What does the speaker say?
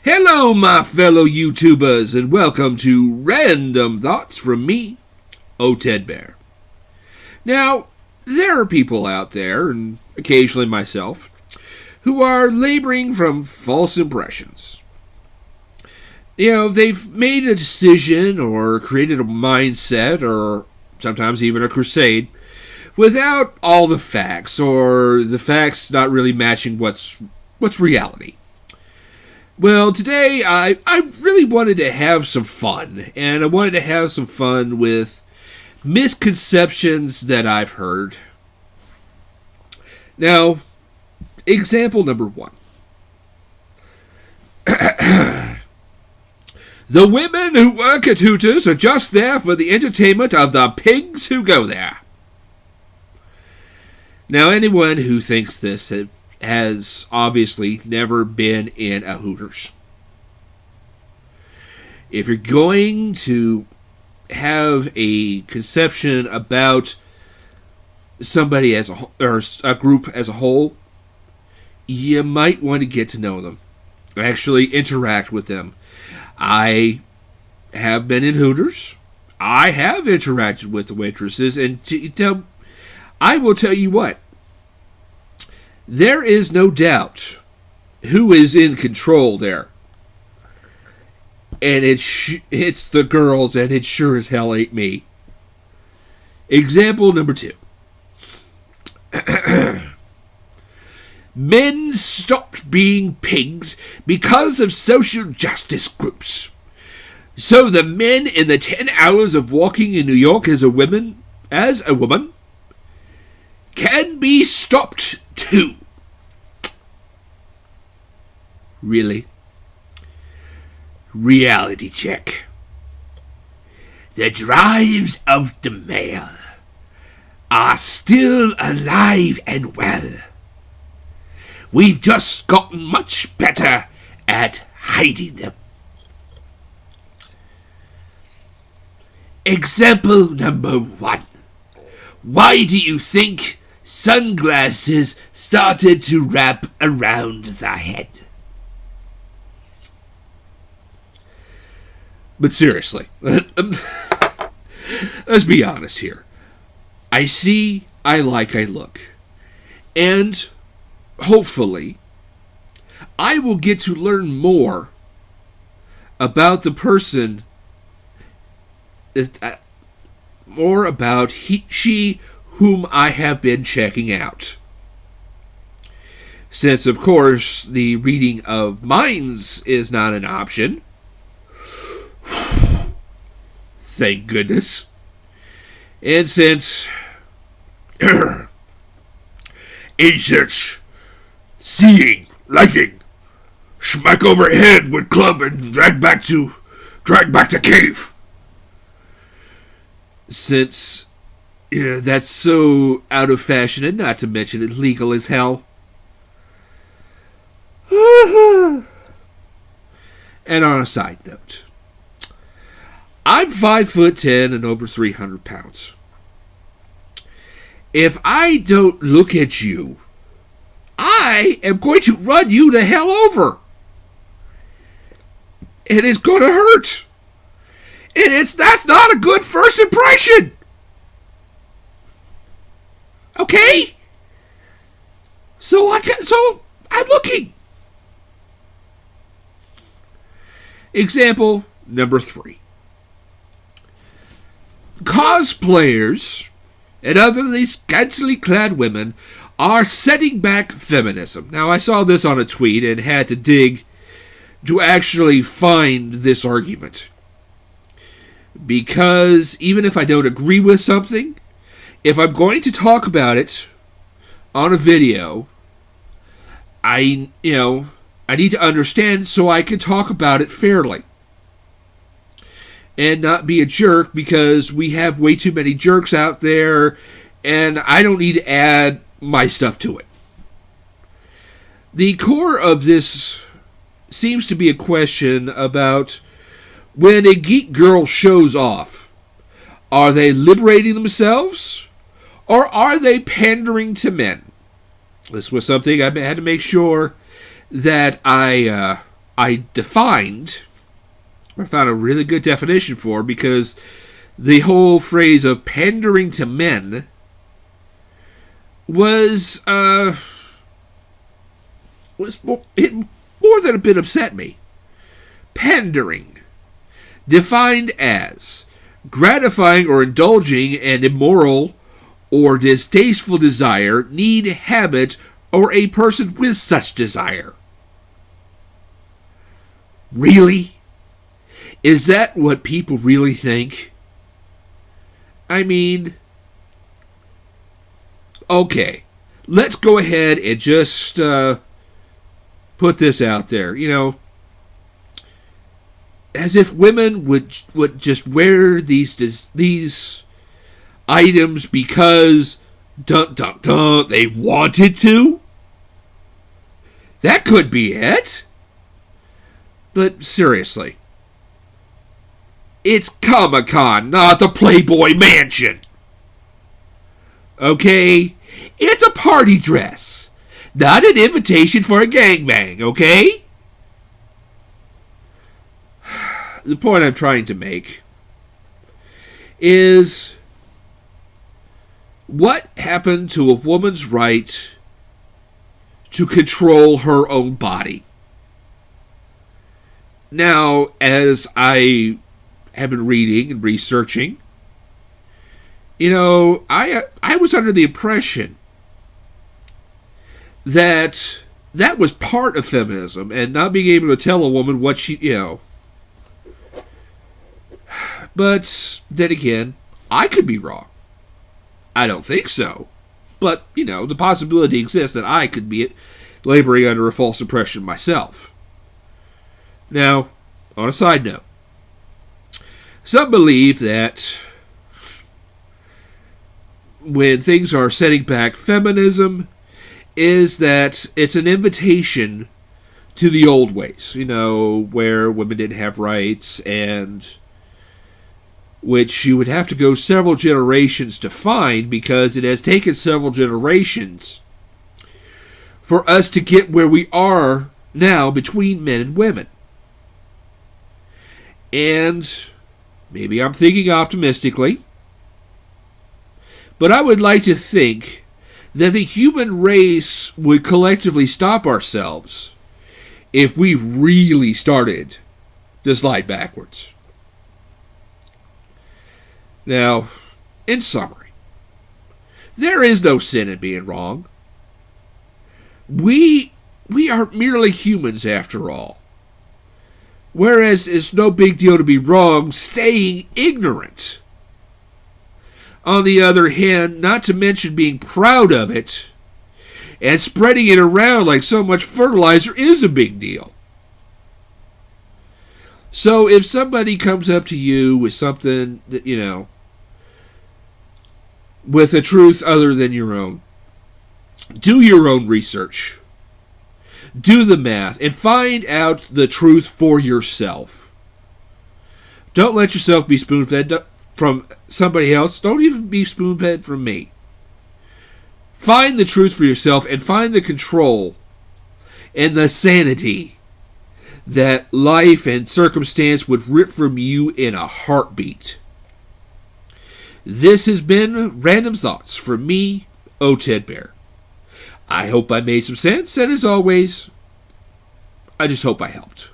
Hello, my fellow YouTubers, and welcome to Random Thoughts from me, O Ted Bear. Now, there are people out there, and occasionally myself, who are laboring from false impressions. They've made a decision or created a mindset or sometimes even a crusade without all the facts, or the facts not really matching what's reality. Well, today I really wanted to have some fun, and I wanted to have some fun with misconceptions that I've heard. Now, example number 1. The women who work at Hooters are just there for the entertainment of the pigs who go there. Now, anyone who thinks this has obviously never been in a Hooters. If you're going to have a conception about somebody as or a group as a whole, you might want to get to know them, actually interact with them. I have been in Hooters. I have interacted with the waitresses, and I will tell you what. There is no doubt who is in control there. And it's the girls, and it sure as hell ain't me. Example number 2. Men stopped being pigs because of social justice groups. So the men in the 10 hours of walking in New York as a woman, can be stopped too. Really? Reality check. The drives of the male are still alive and well. We've just gotten much better at hiding them. Example number 1. Why do you think sunglasses started to wrap around the head? But seriously, let's be honest here. I see, I like, I look. And hopefully, I will get to learn more about the person, more about she whom I have been checking out. Since, of course, the reading of minds is not an option. Thank goodness. And since inserts seeing, liking, smack over head with club and drag back to cave. Since that's so out of fashion, and not to mention illegal as hell. And on a side note, I'm 5'10" and over 300 pounds. If I don't look at you, I am going to run you the hell over. And it's going to hurt. And that's not a good first impression. Okay? So I'm looking. Example number 3. Cosplayers and other scantily clad women are setting back feminism. Now, I saw this on a tweet and had to dig to actually find this argument. Because even if I don't agree with something, if I'm going to talk about it on a video, I need to understand so I can talk about it fairly. And not be a jerk, because we have way too many jerks out there, and I don't need to add my stuff to it. The core of this seems to be a question about when a geek girl shows off, are they liberating themselves, or are they pandering to men? This was something I had to make sure that I I found a really good definition for, because the whole phrase of pandering to men was more than a bit upset me. Pandering, defined as gratifying or indulging an immoral or distasteful desire, need, habit, or a person with such desire. Really? Is that what people really think? I mean, okay, let's go ahead and just put this out there. As if women would just wear these items because they wanted to. That could be it. But seriously, it's Comic-Con, not the Playboy Mansion. Okay? It's a party dress, not an invitation for a gangbang, okay? The point I'm trying to make is, what happened to a woman's right to control her own body? Now, as I have been reading and researching, I was under the impression that was part of feminism, and not being able to tell a woman what she. But then again, I could be wrong. I don't think so. But, the possibility exists that I could be laboring under a false impression myself. Now, on a side note, some believe that when things are setting back, feminism is that it's an invitation to the old ways, where women didn't have rights, and which you would have to go several generations to find, because it has taken several generations for us to get where we are now between men and women. And maybe I'm thinking optimistically, but I would like to think that the human race would collectively stop ourselves if we really started to slide backwards. Now, in summary, there is no sin in being wrong. We are merely humans after all. Whereas it's no big deal to be wrong staying ignorant. On the other hand, not to mention being proud of it and spreading it around like so much fertilizer is a big deal. So if somebody comes up to you with something that, with a truth other than your own, do your own research. Do the math and find out the truth for yourself. Don't let yourself be spoon-fed from somebody else. Don't even be spoon-fed from me. Find the truth for yourself and find the control and the sanity that life and circumstance would rip from you in a heartbeat. This has been Random Thoughts from me, O. Ted Bear. I hope I made some sense, and as always, I just hope I helped.